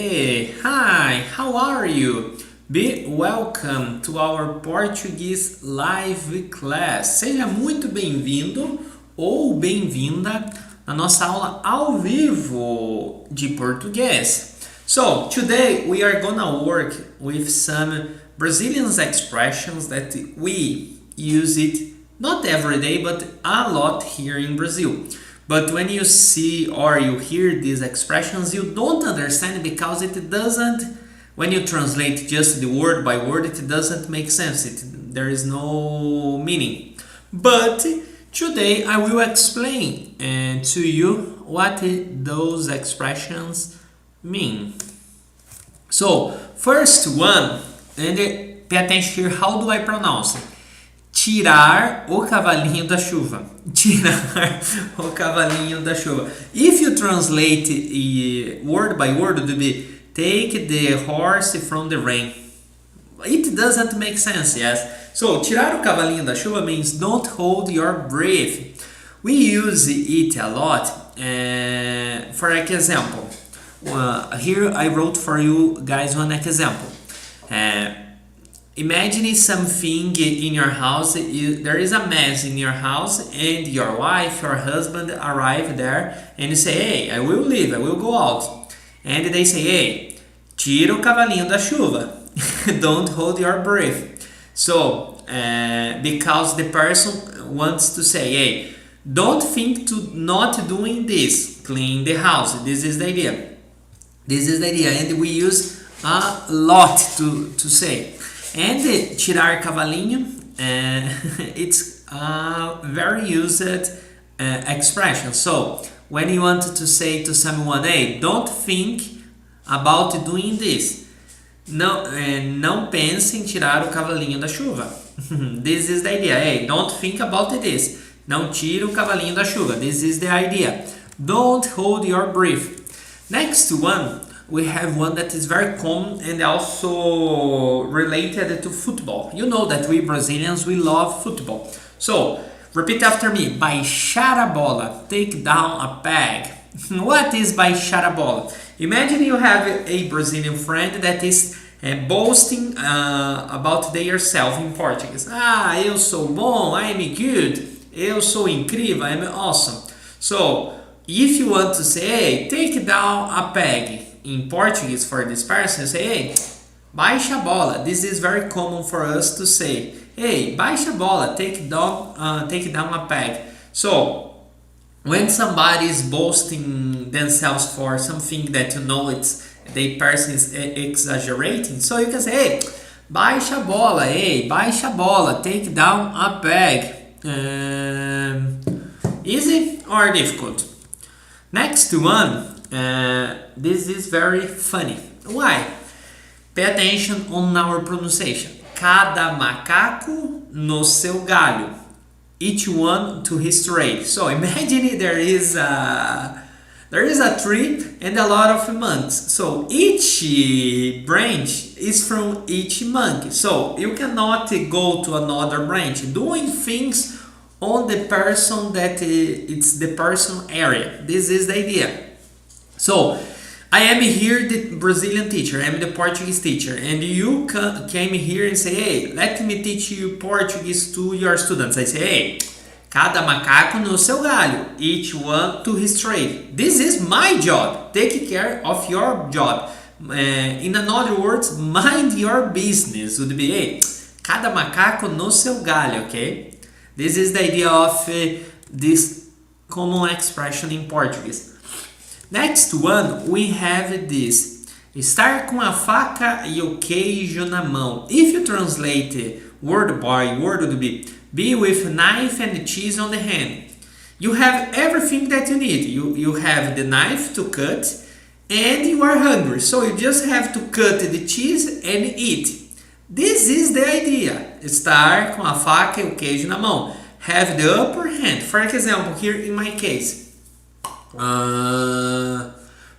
Hey, hi, how are you? Be welcome to our Portuguese live class. Seja muito bem-vindo ou bem-vinda na nossa aula ao vivo de português. So, today we are gonna work with some Brazilian expressions that we use it not every day but a lot here in Brazil. But when you see or you hear these expressions, you don't understand because it doesn't, when you translate just the word by word, it doesn't make sense. There is no meaning. But today I will explain to you what those expressions mean. So, first one, and pay attention here, how do I pronounce it? Tirar o cavalinho da chuva. Tirar o cavalinho da chuva. If you translate word by word, it would be take the horse from the rain. It doesn't make sense, yes? So, tirar o cavalinho da chuva means don't hold your breath. We use it a lot. For example, here I wrote for you guys one example. Imagine something in your house, there is a mess in your house and your wife or husband arrive there and you say, hey, I will leave, I will go out. And they say, hey, tira o cavalinho da chuva. Don't hold your breath. So, because the person wants to say, hey, don't think to not doing this, clean the house. This is the idea. This is the idea and we use a lot to say. And tirar cavalinho, it's a very used expression. So, when you want to say to someone, hey, don't think about doing this. Não pense em tirar o cavalinho da chuva. This is the idea. Hey, don't think about this. Não tire o cavalinho da chuva. This is the idea. Don't hold your breath. Next one. We have one that is very common and also related to football. You know that we Brazilians, we love football. So, repeat after me. Baixar a bola. Take down a peg. What is baixar a bola? Imagine you have a Brazilian friend that is boasting about themselves in Portuguese. Eu sou bom, I'm good. Eu sou incrível, I'm awesome. So, if you want to say, hey, take down a peg. In Portuguese for this person, say, hey, baixa a bola. This is very common for us to say. Hey, baixa a bola, take down a peg. So, when somebody is boasting themselves for something that you know the person is exaggerating, so you can say, hey, baixa a bola, hey, baixa a bola, take down a peg. Easy or difficult? Next one. This is very funny. Why? Pay attention on our pronunciation. Cada macaco no seu galho. Each one to his trade. So imagine there is a tree and a lot of monkeys. So each branch is from each monkey. So you cannot go to another branch doing things on the person that it's the person area. This is the idea. So, I am here the Brazilian teacher, I am the Portuguese teacher, and you came here and say, hey, let me teach you Portuguese to your students. I say, hey, cada macaco no seu galho, each one to his trade. This is my job. Take care of your job. In other words, mind your business would be, hey, cada macaco no seu galho, okay? This is the idea of this common expression in Portuguese. Next one, we have this. Estar com a faca e o queijo na mão. If you translate word by word, it would be with knife and cheese on the hand. You have everything that you need. You have the knife to cut and you are hungry. So you just have to cut the cheese and eat. This is the idea. Estar com a faca e o queijo na mão. Have the upper hand. For example, here in my case.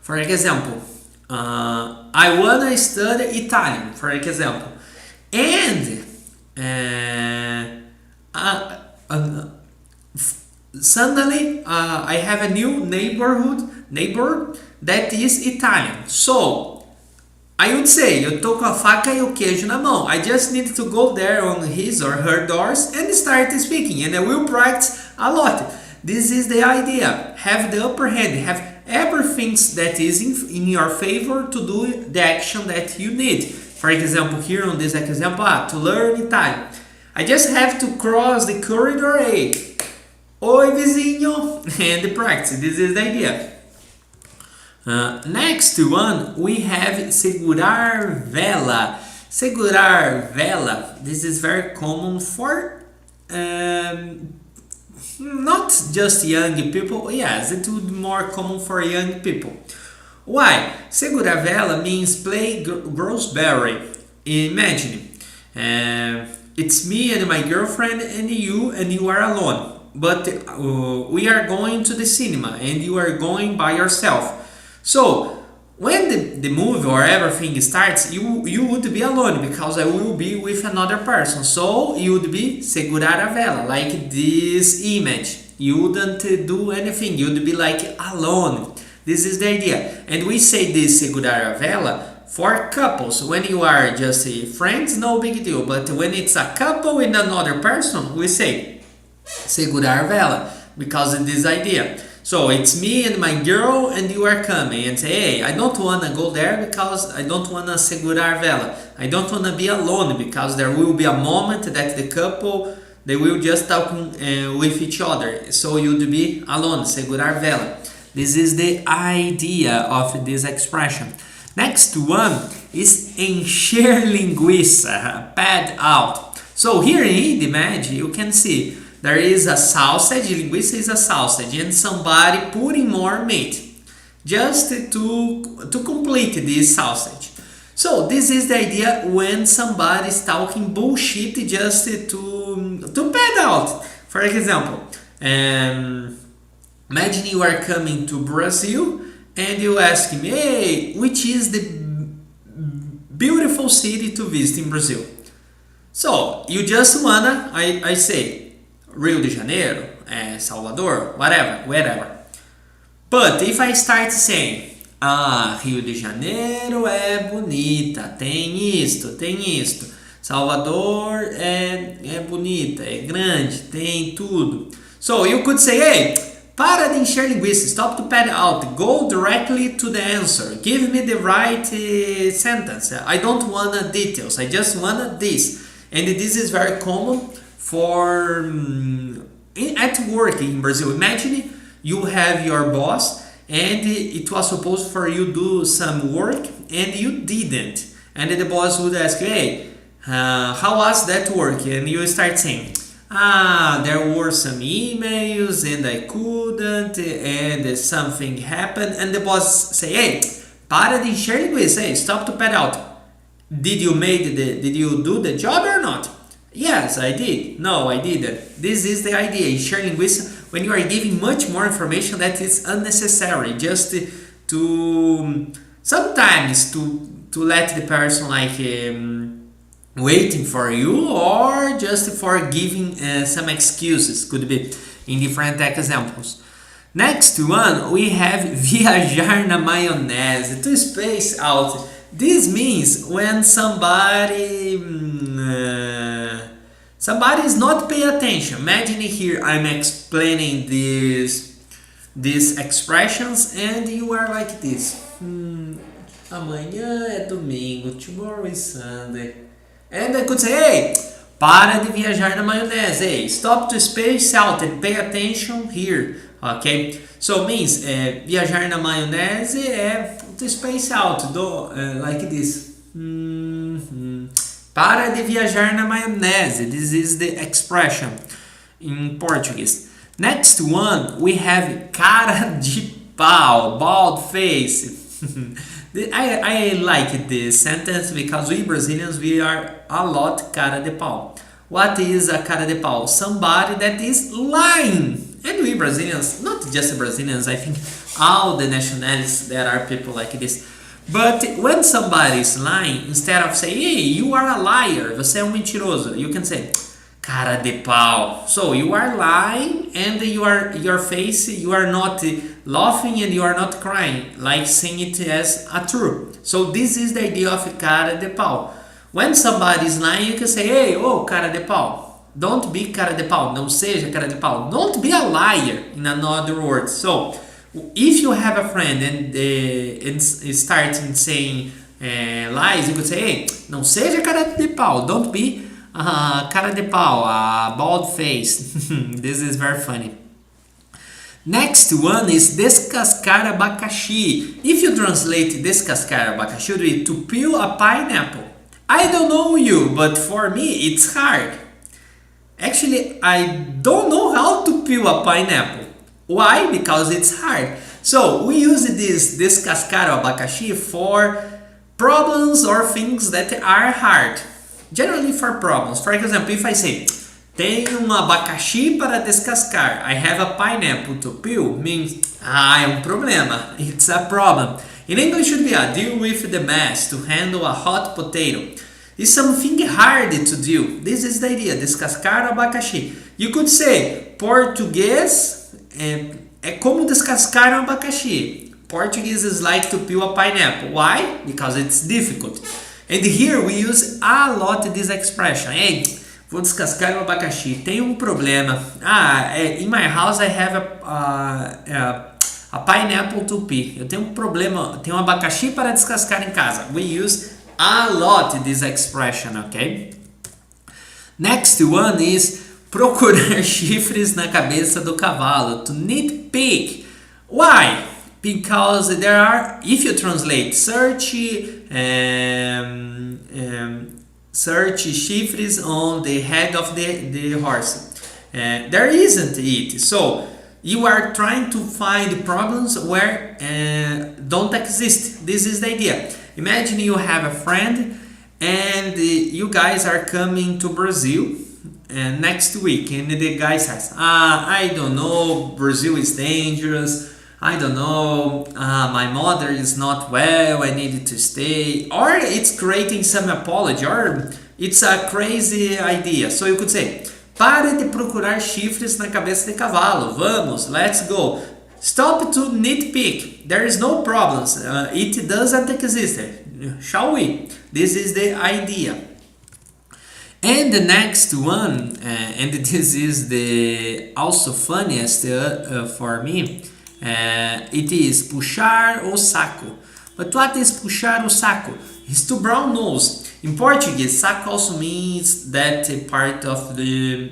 For example, I wanna study Italian, for example, and suddenly I have a new neighbor that is Italian. So I would say, eu tô com a faca e o queijo na mão. I just need to go there on his or her doors and start speaking. And I will practice a lot. This is the idea. Have the upper hand. Have everything that is in your favor to do the action that you need. For example, here on this example, to learn Italian. I just have to cross the corridor A. Oi, vizinho. And practice. This is the idea. Next one, we have segurar vela. Segurar vela. This is very common for not just young people. Yes, it would be more common for young people. Why? Segurar vela means play gooseberry. Imagine, it's me and my girlfriend and you are alone. But we are going to the cinema and you are going by yourself. So, when the movie or everything starts, you would be alone because I will be with another person. So, you would be segurar a vela, like this image. You wouldn't do anything, you would be like alone. This is the idea. And we say this segurar a vela for couples. When you are just friends, no big deal. But when it's a couple with another person, we say segurar a vela because of this idea. So it's me and my girl and you are coming and say, hey, I don't want to go there because I don't want to segurar vela. I don't want to be alone because there will be a moment that the couple, they will just talk with each other. So you'd be alone, segurar vela. This is the idea of this expression. Next one is encher linguiça, pad out. So here in the image you can see there is a sausage, linguiça is a sausage, and somebody putting more meat just to complete this sausage. So this is the idea when somebody is talking bullshit just to pad out. For example, imagine you are coming to Brazil and you ask me, hey, which is the beautiful city to visit in Brazil? So you just wanna, I say, Rio de Janeiro, Salvador, wherever. But if I start saying, Rio de Janeiro é bonita, tem isto. Salvador é bonita, é grande, tem tudo. So you could say, hey, para de encher linguiça, stop to pad out, go directly to the answer, give me the right sentence. I don't want details, I just want this. And this is very common for at work in Brazil. Imagine you have your boss and it was supposed for you to do some work and you didn't. And the boss would ask you, hey, how was that work? And you start saying, there were some emails and I couldn't and something happened. And the boss say, hey, para de encher linguiça, hey, stop to pad out. Did you do the job or not? Yes, I did. No, I didn't. This is the idea. Encher linguiça, when you are giving much more information that is unnecessary, just to sometimes to let the person like waiting for you, or just for giving some excuses. Could be in different examples. Next one, we have viajar na maionese, to space out. This means when somebody is not paying attention. Imagine here I'm explaining these expressions and you are like this. Amanhã é domingo, tomorrow is Sunday. And I could say, hey, para de viajar na maionese. Hey, stop to space out and pay attention here. Okay? So means viajar na maionese é to space out, like this. Para de viajar na maionese. This is the expression in Portuguese. Next one, we have cara de pau, bald face. I like this sentence because we Brazilians, we are a lot cara de pau. What is a cara de pau? Somebody that is lying. And we Brazilians, not just Brazilians, I think all the nationalities, there are people like this. But when somebody is lying, instead of saying, hey, you are a liar, você é mentiroso, you can say, cara de pau. So you are lying and your face, you are not laughing and you are not crying, like saying it as a true. So this is the idea of cara de pau. When somebody is lying, you can say, hey, oh, cara de pau. Don't be cara de pau. Não seja cara de pau. Don't be a liar, in another word. So, if you have a friend and starting saying lies, you could say, hey, não seja cara de pau. Don't be cara de pau, bald face. This is very funny. Next one is descascar abacaxi. If you translate descascar abacaxi, it would be to peel a pineapple. I don't know you, but for me it's hard. Actually, I don't know how to peel a pineapple. Why? Because it's hard. So we use this descascar abacaxi for problems or things that are hard. Generally for problems. For example, if I say, tenho um abacaxi para descascar, I have a pineapple to peel, means, é problema. It's a problem. In English, it should be deal with the mess, to handle a hot potato. It's something hard to do. This is the idea, descascar abacaxi. You could say, português é como descascar um abacaxi. Portuguese is like to peel a pineapple. Why? Because it's difficult. And here we use a lot this expression. Hey, vou descascar um abacaxi. Tem um problema. In my house I have a pineapple to peel. Eu tenho um problema, tenho um abacaxi para descascar em casa. We use a lot this expression, okay? Next one is procurar chifres na cabeça do cavalo. To nitpick. Why? Because there are, if you translate search chifres on the head of the horse, there isn't it. So you are trying to find problems where don't exist. This is the idea. Imagine you have a friend and you guys are coming to Brazil next week, and the guy says, I don't know, Brazil is dangerous, I don't know, my mother is not well, I needed to stay, or it's creating some apology, or it's a crazy idea. So you could say, pare de procurar chifres na cabeça de cavalo, vamos, let's go. Stop to nitpick, there is no problems, it doesn't exist, shall we? This is the idea. And the next one, and this is the also funniest for me, it is puxar o saco. But what is puxar o saco? It's to brown nose. In Portuguese, saco also means that part of the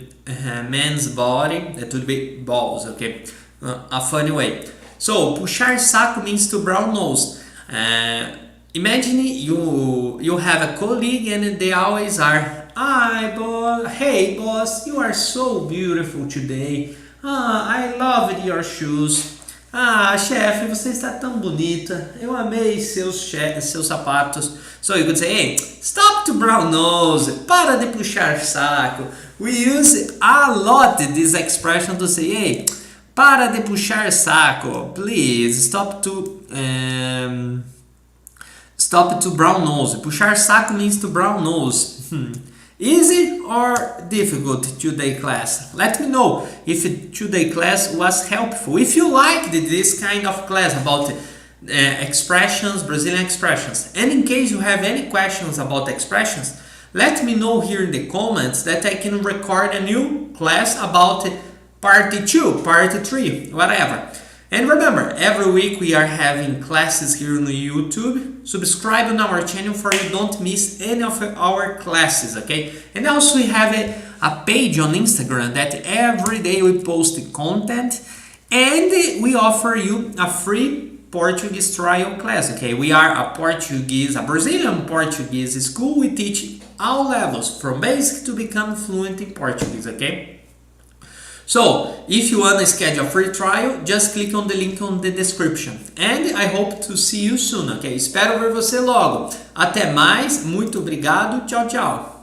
man's body that would be balls, okay? A funny way. So, puxar saco means to brown nose. Imagine you have a colleague and they always are, hey boss, you are so beautiful today. I loved your shoes. Chefe, você está tão bonita. Eu amei seus sapatos. So you could say, hey, stop to brown nose. Para de puxar saco. We use a lot this expression to say, hey, para de puxar saco. Please stop to brown nose. Puxar saco means to brown nose. Easy or difficult today class? Let me know if today class was helpful. If you liked this kind of class about expressions, Brazilian expressions, and in case you have any questions about expressions, let me know here in the comments that I can record a new class about part 2, part 3, whatever. And remember, every week we are having classes here on YouTube. Subscribe on our channel for you don't miss any of our classes, okay? And also we have a page on Instagram that every day we post content and we offer you a free Portuguese trial class, okay? We are a Brazilian Portuguese school. We teach all levels from basic to become fluent in Portuguese, okay? So, if you want to schedule a free trial, just click on the link on the description. And I hope to see you soon, ok? Espero ver você logo. Até mais, muito obrigado, tchau, tchau.